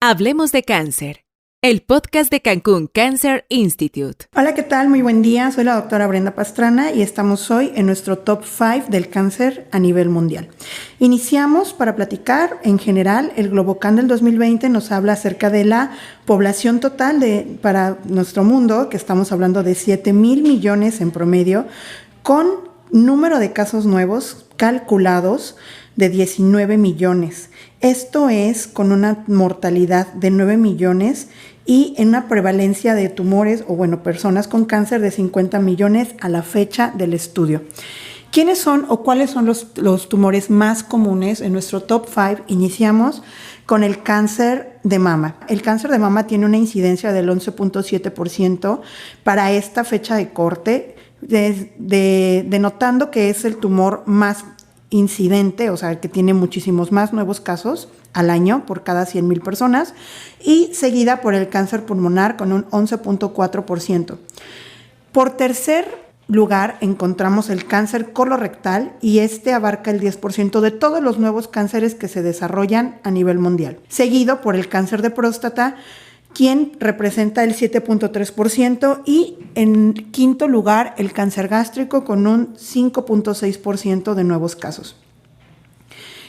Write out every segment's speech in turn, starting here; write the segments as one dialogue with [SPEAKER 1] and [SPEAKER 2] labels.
[SPEAKER 1] Hablemos de cáncer, el podcast de Cancún Cancer Institute.
[SPEAKER 2] Hola, ¿qué tal? Muy buen día. Soy la doctora Brenda Pastrana y estamos hoy en nuestro top 5 del cáncer a nivel mundial. Iniciamos para platicar en general. El Globocan del 2020 nos habla acerca de la población total para nuestro mundo, que estamos hablando de 7,000 millones en promedio, con número de casos nuevos calculados de 19 millones. Esto es con una mortalidad de 9 millones y en una prevalencia de tumores personas con cáncer de 50 millones a la fecha del estudio. ¿Quiénes son o cuáles son los tumores más comunes? En nuestro top 5 iniciamos con el cáncer de mama. El cáncer de mama tiene una incidencia del 11.7% para esta fecha de corte, denotando que es el tumor más incidente, o sea, que tiene muchísimos más nuevos casos al año por cada 100,000 personas, y seguida por el cáncer pulmonar con un 11.4%. Por tercer lugar encontramos el cáncer colorectal y este abarca el 10% de todos los nuevos cánceres que se desarrollan a nivel mundial, seguido por el cáncer de próstata, quien representa el 7.3%, y en quinto lugar el cáncer gástrico con un 5.6% de nuevos casos.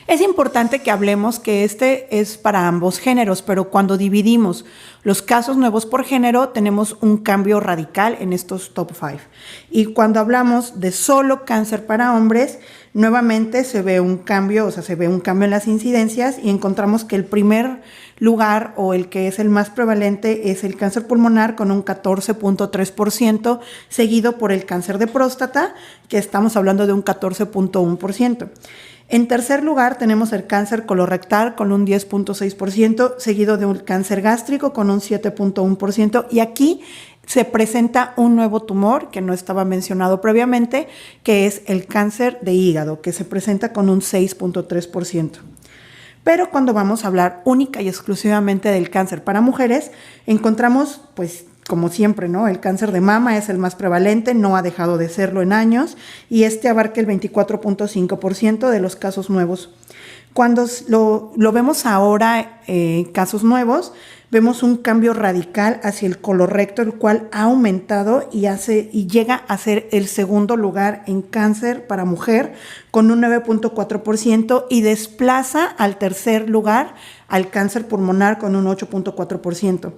[SPEAKER 2] Es importante que hablemos que este es para ambos géneros, pero cuando dividimos los casos nuevos por género tenemos un cambio radical en estos top 5. Y cuando hablamos de solo cáncer para hombres, nuevamente se ve un cambio, en las incidencias, y encontramos que el primer lugar o el que es el más prevalente es el cáncer pulmonar con un 14.3%, seguido por el cáncer de próstata, que estamos hablando de un 14.1%. En tercer lugar tenemos el cáncer colorectal con un 10.6%, seguido de un cáncer gástrico con un 7.1%, y aquí se presenta un nuevo tumor que no estaba mencionado previamente, que es el cáncer de hígado, que se presenta con un 6.3%. Pero cuando vamos a hablar única y exclusivamente del cáncer para mujeres, encontramos, como siempre, ¿no? El cáncer de mama es el más prevalente, no ha dejado de serlo en años, y este abarca el 24.5% de los casos nuevos. Cuando lo vemos ahora, casos nuevos, vemos un cambio radical hacia el colorecto, el cual ha aumentado y llega a ser el segundo lugar en cáncer para mujer con un 9.4%, y desplaza al tercer lugar al cáncer pulmonar con un 8.4%.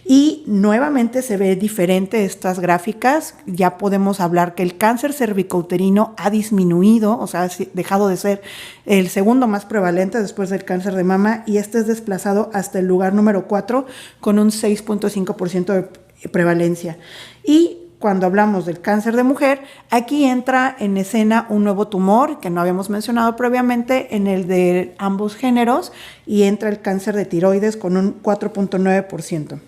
[SPEAKER 2] Y nuevamente se ve diferente estas gráficas. Ya podemos hablar que el cáncer cervicouterino ha disminuido, o sea, ha dejado de ser el segundo más prevalente después del cáncer de mama, y este es desplazado hasta el lugar número 4 con un 6.5% de prevalencia. Y cuando hablamos del cáncer de mujer, aquí entra en escena un nuevo tumor que no habíamos mencionado previamente en el de ambos géneros, y entra el cáncer de tiroides con un 4.9%.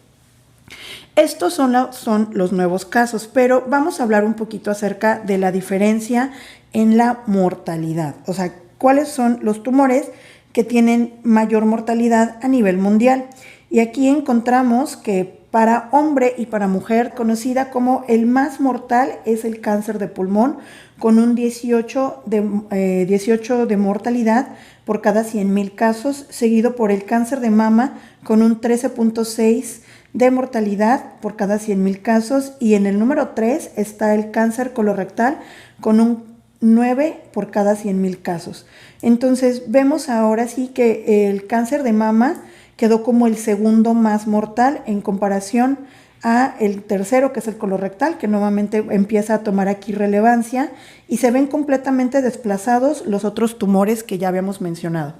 [SPEAKER 2] Estos son los nuevos casos, pero vamos a hablar un poquito acerca de la diferencia en la mortalidad. O sea, ¿cuáles son los tumores que tienen mayor mortalidad a nivel mundial? Y aquí encontramos que para hombre y para mujer, conocida como el más mortal, es el cáncer de pulmón, con un 18 de mortalidad por cada 100,000 casos, seguido por el cáncer de mama con un 13.6 de mortalidad por cada 100,000 casos, y en el número 3 está el cáncer colorectal con un 9 por cada 100,000 casos. Entonces vemos ahora sí que el cáncer de mama quedó como el segundo más mortal en comparación a el tercero, que es el colorectal, que nuevamente empieza a tomar aquí relevancia, y se ven completamente desplazados los otros tumores que ya habíamos mencionado.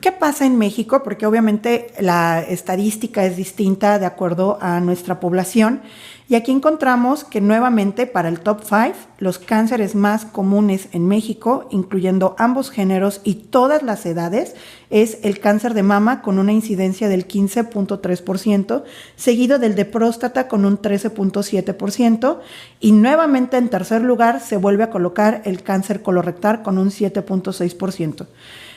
[SPEAKER 2] ¿Qué pasa en México? Porque obviamente la estadística es distinta de acuerdo a nuestra población, y aquí encontramos que nuevamente para el top 5, los cánceres más comunes en México, incluyendo ambos géneros y todas las edades, es el cáncer de mama con una incidencia del 15.3%, seguido del de próstata con un 13.7%, y nuevamente en tercer lugar se vuelve a colocar el cáncer colorectal con un 7.6%.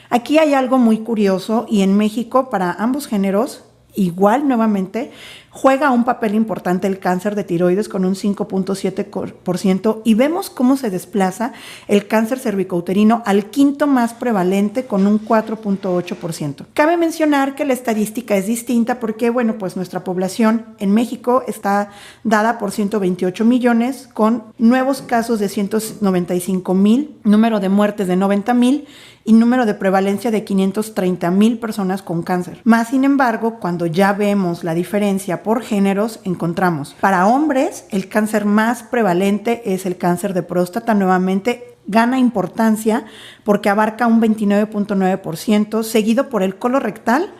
[SPEAKER 2] Aquí hay algo muy curioso, y en México para ambos géneros igual nuevamente juega un papel importante el cáncer de tiroides con un 5.7% y vemos cómo se desplaza el cáncer cervicouterino al quinto más prevalente con un 4.8%. Cabe mencionar que la estadística es distinta porque, bueno, pues nuestra población en México está dada por 128 millones con nuevos casos de 195,000, número de muertes de 90,000 y número de prevalencia de 530,000 personas con cáncer. Más sin embargo, cuando ya vemos la diferencia por géneros, encontramos para hombres el cáncer más prevalente es el cáncer de próstata. Nuevamente gana importancia porque abarca un 29.9%, seguido por el colorectal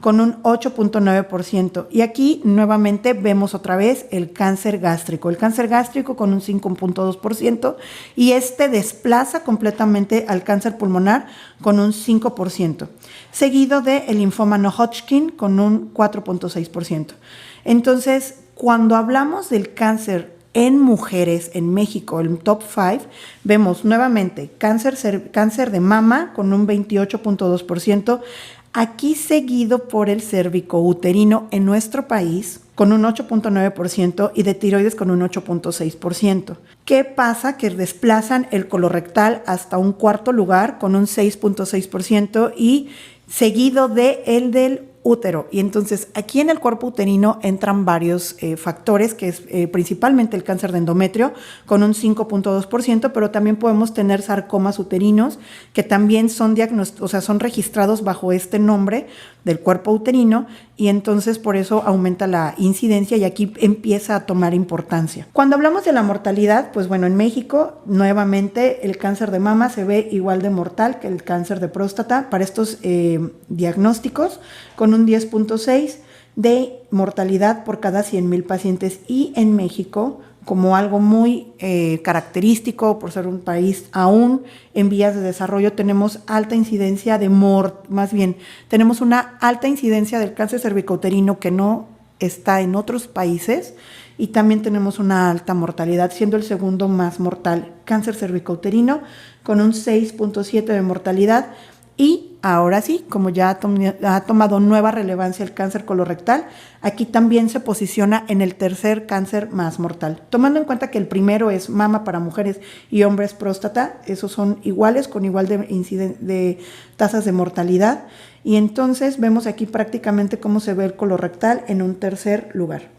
[SPEAKER 2] con un 8.9%. Y aquí nuevamente vemos otra vez el cáncer gástrico con un 5.2% y este desplaza completamente al cáncer pulmonar con un 5%, seguido del linfoma no Hodgkin con un 4.6%. Entonces, cuando hablamos del cáncer en mujeres en México, el top 5, vemos nuevamente cáncer de mama con un 28.2%, aquí seguido por el cervicouterino en nuestro país con un 8.9% y de tiroides con un 8.6%. ¿Qué pasa? Que desplazan el colorectal hasta un cuarto lugar con un 6.6% y seguido de el del útero. Y entonces aquí en el cuerpo uterino entran varios factores, que es principalmente el cáncer de endometrio con un 5.2%, pero también podemos tener sarcomas uterinos que también son son registrados bajo este nombre del cuerpo uterino y entonces por eso aumenta la incidencia y aquí empieza a tomar importancia. Cuando hablamos de la mortalidad, pues bueno, en México nuevamente el cáncer de mama se ve igual de mortal que el cáncer de próstata para estos diagnósticos, con un 10.6 de mortalidad por cada 100,000 pacientes. Y en México, como algo muy característico por ser un país aún en vías de desarrollo, tenemos alta incidencia tenemos una alta incidencia del cáncer cervicouterino que no está en otros países y también tenemos una alta mortalidad, siendo el segundo más mortal cáncer cervicouterino con un 6.7 de mortalidad. Y ahora sí, como ya ha tomado nueva relevancia el cáncer colorectal, aquí también se posiciona en el tercer cáncer más mortal. Tomando en cuenta que el primero es mama para mujeres y hombres próstata, esos son iguales, con igual de tasas de mortalidad. Y entonces vemos aquí prácticamente cómo se ve el colorectal en un tercer lugar.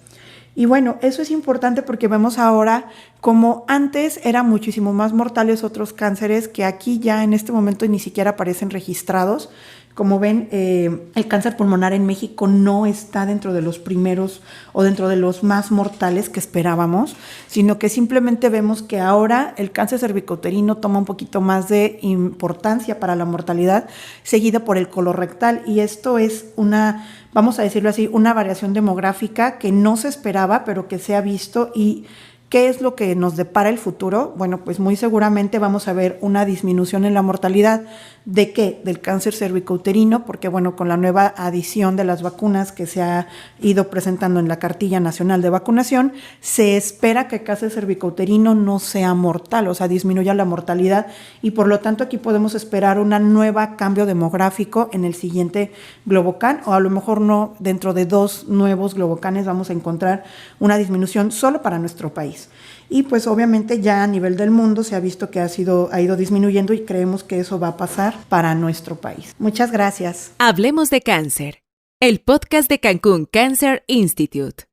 [SPEAKER 2] Y bueno, eso es importante porque vemos ahora como antes eran muchísimo más mortales otros cánceres que aquí ya en este momento ni siquiera aparecen registrados. Como ven, el cáncer pulmonar en México no está dentro de los primeros o dentro de los más mortales que esperábamos, sino que simplemente vemos que ahora el cáncer cervicouterino toma un poquito más de importancia para la mortalidad, seguida por el colorectal. Y esto es vamos a decirlo así, una variación demográfica que no se esperaba, pero que se ha visto. ¿Y qué es lo que nos depara el futuro? Bueno, pues muy seguramente vamos a ver una disminución en la mortalidad. ¿De qué? Del cáncer cervicouterino, porque bueno, con la nueva adición de las vacunas que se ha ido presentando en la Cartilla Nacional de Vacunación, se espera que el cáncer cervicouterino no sea mortal, o sea, disminuya la mortalidad y por lo tanto aquí podemos esperar un nuevo cambio demográfico en el siguiente Globocan, o a lo mejor no, dentro de 2 nuevos Globocanes vamos a encontrar una disminución solo para nuestro país. Y pues obviamente ya a nivel del mundo se ha visto que ha ido disminuyendo y creemos que eso va a pasar para nuestro país. Muchas gracias.
[SPEAKER 1] Hablemos de cáncer, el podcast de Cancún Cancer Institute.